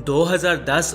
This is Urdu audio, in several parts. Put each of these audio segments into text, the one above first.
2010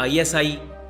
ISI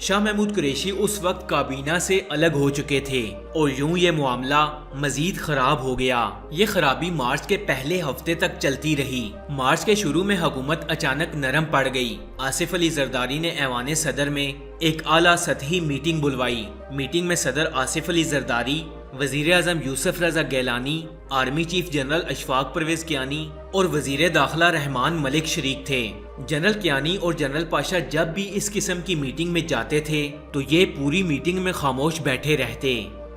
شاہ محمود قریشی اس وقت کابینہ سے الگ ہو چکے تھے اور یوں یہ معاملہ مزید خراب ہو گیا۔ یہ خرابی مارچ کے پہلے ہفتے تک چلتی رہی۔ مارچ کے شروع میں حکومت اچانک نرم پڑ گئی۔ آصف علی زرداری نے ایوان صدر میں ایک اعلیٰ سطحی میٹنگ بلوائی۔ میٹنگ میں صدر آصف علی زرداری، وزیر اعظم Yousaf Raza Gilani, army chief general Ashfaq Parvez Kayani اور وزیر داخلہ رحمان ملک شریک تھے۔ جنرل کیانی اور جنرل پاشا جب بھی اس قسم کی میٹنگ میں جاتے تھے تو یہ پوری میٹنگ میں خاموش بیٹھے رہتے۔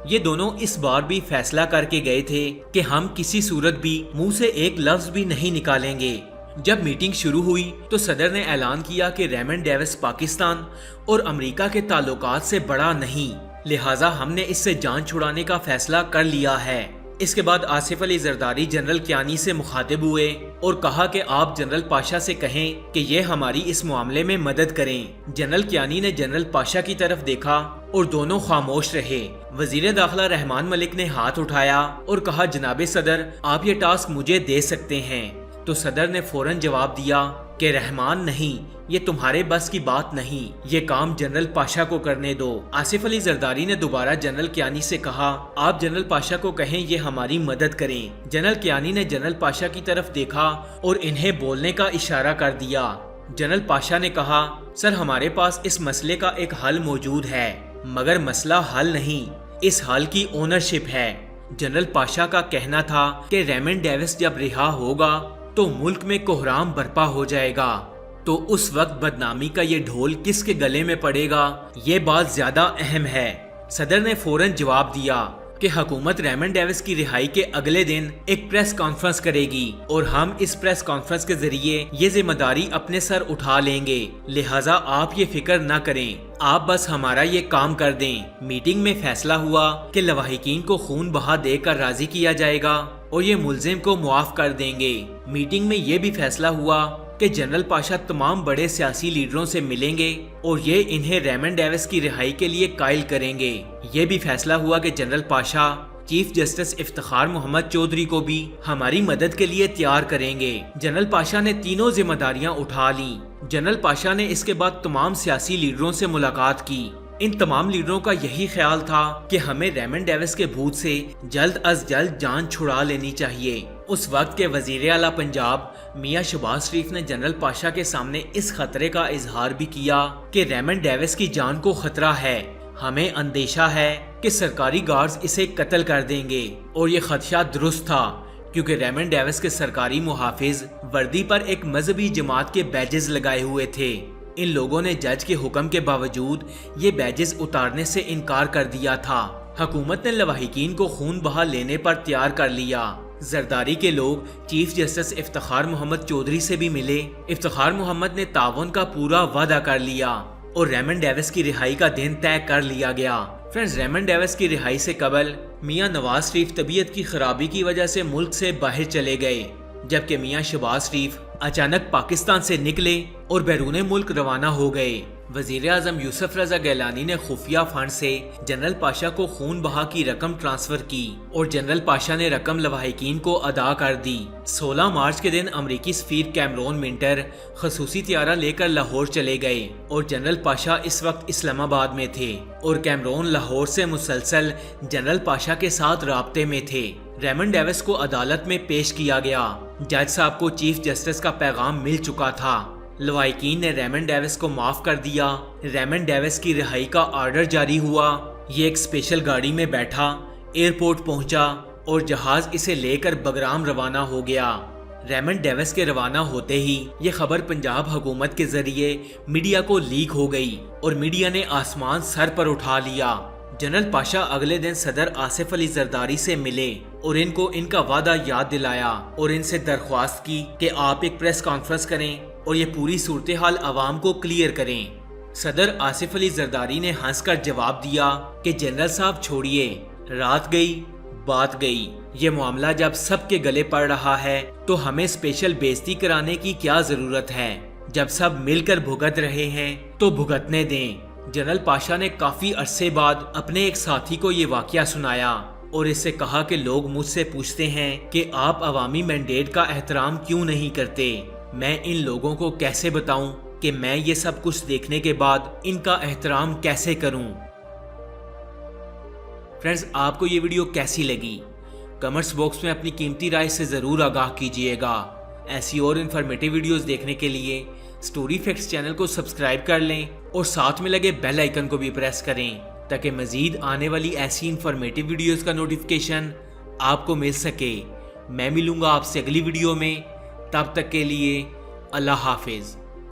یہ دونوں اس بار بھی فیصلہ کر کے گئے تھے کہ ہم کسی صورت بھی منہ سے ایک لفظ بھی نہیں نکالیں گے۔ جب میٹنگ شروع ہوئی تو صدر نے اعلان کیا کہ ریمنڈ ڈیوس پاکستان اور امریکہ کے تعلقات سے بڑا نہیں، لہٰذا ہم نے اس سے جان چھڑانے کا فیصلہ کر لیا ہے۔ اس کے بعد آصف علی زرداری جنرل کیانی سے مخاطب ہوئے اور کہا کہ آپ جنرل پاشا سے کہیں کہ یہ ہماری اس معاملے میں مدد کریں۔ جنرل کیانی نے جنرل پاشا کی طرف دیکھا اور دونوں خاموش رہے۔ وزیر داخلہ رحمان ملک نے ہاتھ اٹھایا اور کہا جناب صدر آپ یہ ٹاسک مجھے دے سکتے ہیں، تو صدر نے فوراً جواب دیا کہ رحمان نہیں، یہ تمہارے بس کی بات نہیں، یہ کام جنرل پاشا کو کرنے دو۔ آصف علی زرداری نے دوبارہ جنرل کیانی سے کہا آپ جنرل پاشا کو کہیں یہ ہماری مدد کریں۔ جنرل کیانی نے جنرل پاشا کی طرف دیکھا اور انہیں بولنے کا اشارہ کر دیا۔ جنرل پاشا نے کہا سر ہمارے پاس اس مسئلے کا ایک حل موجود ہے، مگر مسئلہ حل نہیں، اس حل کی اونرشپ ہے۔ جنرل پاشا کا کہنا تھا کہ ریمنڈ ڈیوس جب رہا ہوگا تو ملک میں کوحرام برپا ہو جائے گا، تو اس وقت بدنامی کا یہ ڈھول کس کے گلے میں پڑے گا، یہ بات زیادہ اہم ہے۔ صدر نے فوراً جواب دیا کہ حکومت ریمنڈ ڈیوس کی رہائی کے اگلے دن ایک پریس کانفرنس کرے گی اور ہم اس پریس کانفرنس کے ذریعے یہ ذمہ داری اپنے سر اٹھا لیں گے، لہٰذا آپ یہ فکر نہ کریں، آپ بس ہمارا یہ کام کر دیں۔ میٹنگ میں فیصلہ ہوا کہ لواحقین کو خون بہا دے کر راضی کیا جائے گا اور یہ ملزم کو معاف کر دیں گے۔ میٹنگ میں یہ بھی فیصلہ ہوا کہ جنرل پاشا تمام بڑے سیاسی لیڈروں سے ملیں گے اور یہ انہیں ریمنڈ ڈیوس کی رہائی کے لیے قائل کریں گے۔ یہ بھی فیصلہ ہوا کہ general Pasha chief justice Iftikhar Muhammad Chaudhry کو بھی ہماری مدد کے لیے تیار کریں گے۔ جنرل پاشا نے تینوں ذمہ داریاں اٹھا لیں۔ جنرل پاشا نے اس کے بعد تمام سیاسی لیڈروں سے ملاقات کی۔ ان تمام لیڈروں کا یہی خیال تھا کہ ہمیں ریمنڈ ڈیوس کے بھوت سے جلد از جلد جان چھڑا لینی چاہیے۔ اس وقت کے وزیر اعلیٰ پنجاب میاں شہباز شریف نے جنرل پاشا کے سامنے اس خطرے کا اظہار بھی کیا کہ ریمنڈ ڈیوس کی جان کو خطرہ ہے، ہمیں اندیشہ ہے کہ سرکاری گارڈز اسے قتل کر دیں گے، اور یہ خدشہ درست تھا کیونکہ ریمنڈ ڈیوس کے سرکاری محافظ وردی پر ایک مذہبی جماعت کے بیجز لگائے ہوئے تھے۔ ان لوگوں نے جج کے حکم کے باوجود یہ بیجز اتارنے سے انکار کر دیا تھا۔ حکومت نے لواحقین کو خون بہا لینے پر تیار کر لیا۔ زرداری کے لوگ چیف جسٹس افتخار محمد چودھری سے بھی ملے۔ افتخار محمد نے تعاون کا پورا وعدہ کر لیا اور ریمنڈ ڈیوس کی رہائی کا دن طے کر لیا گیا۔ فرینڈز، ریمنڈ ڈیوس کی رہائی سے قبل میاں نواز شریف طبیعت کی خرابی کی وجہ سے ملک سے باہر چلے گئے، جبکہ میاں شہباز شریف اچانک پاکستان سے نکلے اور بیرون ملک روانہ ہو گئے۔ وزیر اعظم یوسف رضا گیلانی نے خفیہ فنڈ سے جنرل پاشا کو خون بہا کی رقم ٹرانسفر کی اور جنرل پاشا نے رقم لواحقین کو ادا کر دی۔ 16 مارچ کے دن امریکی سفیر کیمرون منٹر خصوصی طیارہ لے کر لاہور چلے گئے اور جنرل پاشا اس وقت اسلام آباد میں تھے اور کیمرون لاہور سے مسلسل جنرل پاشا کے ساتھ رابطے میں تھے۔ ریمنڈ ڈیوس کو عدالت میں پیش کیا گیا۔ جج صاحب کو چیف جسٹس کا پیغام مل چکا تھا۔ لوائقین نے ریمنڈ ڈیوس کو معاف کر دیا۔ ریمنڈ ڈیوس کی رہائی کا آرڈر جاری ہوا۔ یہ ایک اسپیشل گاڑی میں بیٹھا، ایئرپورٹ پہنچا اور جہاز اسے لے کر بگرام روانہ ہو گیا۔ ریمنڈ ڈیوس کے روانہ ہوتے ہی یہ خبر پنجاب حکومت کے ذریعے میڈیا کو لیک ہو گئی اور میڈیا نے آسمان سر پر اٹھا لیا۔ جنرل پاشا اگلے دن صدر آصف علی زرداری سے ملے اور ان کو ان کا وعدہ یاد دلایا اور ان سے درخواست کی کہ آپ ایک پریس کانفرنس کریں اور یہ پوری صورتحال عوام کو کلیئر کریں۔ صدر آصف علی زرداری نے ہنس کر جواب دیا کہ جنرل صاحب چھوڑیے، رات گئی بات گئی، یہ معاملہ جب سب کے گلے پڑ رہا ہے تو ہمیں اسپیشل بےعزتی کرانے کی کیا ضرورت ہے؟ جب سب مل کر بھگت رہے ہیں تو بھگتنے دیں۔ جنرل پاشا نے کافی عرصے بعد اپنے ایک ساتھی کو یہ واقعہ سنایا اور اس سے کہا کہ لوگ مجھ سے پوچھتے ہیں کہ آپ عوامی مینڈیٹ کا احترام کیوں نہیں کرتے۔ میں ان لوگوں کو کیسے بتاؤں کہ میں یہ سب کچھ دیکھنے کے بعد ان کا احترام کیسے کروں۔ فرینڈز، آپ کو یہ ویڈیو کیسی لگی؟ کمنٹس باکس میں اپنی قیمتی رائے سے ضرور آگاہ کیجیے گا۔ ایسی اور انفارمیٹیو ویڈیوز دیکھنے کے لیے اسٹوری فیکٹس چینل کو سبسکرائب کر لیں اور ساتھ میں لگے بیل آئیکن کو بھی پریس کریں تاکہ مزید آنے والی ایسی انفارمیٹیو ویڈیوز کا نوٹیفیکیشن آپ کو مل سکے۔ میں ملوں گا آپ سے اگلی ویڈیو میں، تب تک کے لیے اللہ حافظ۔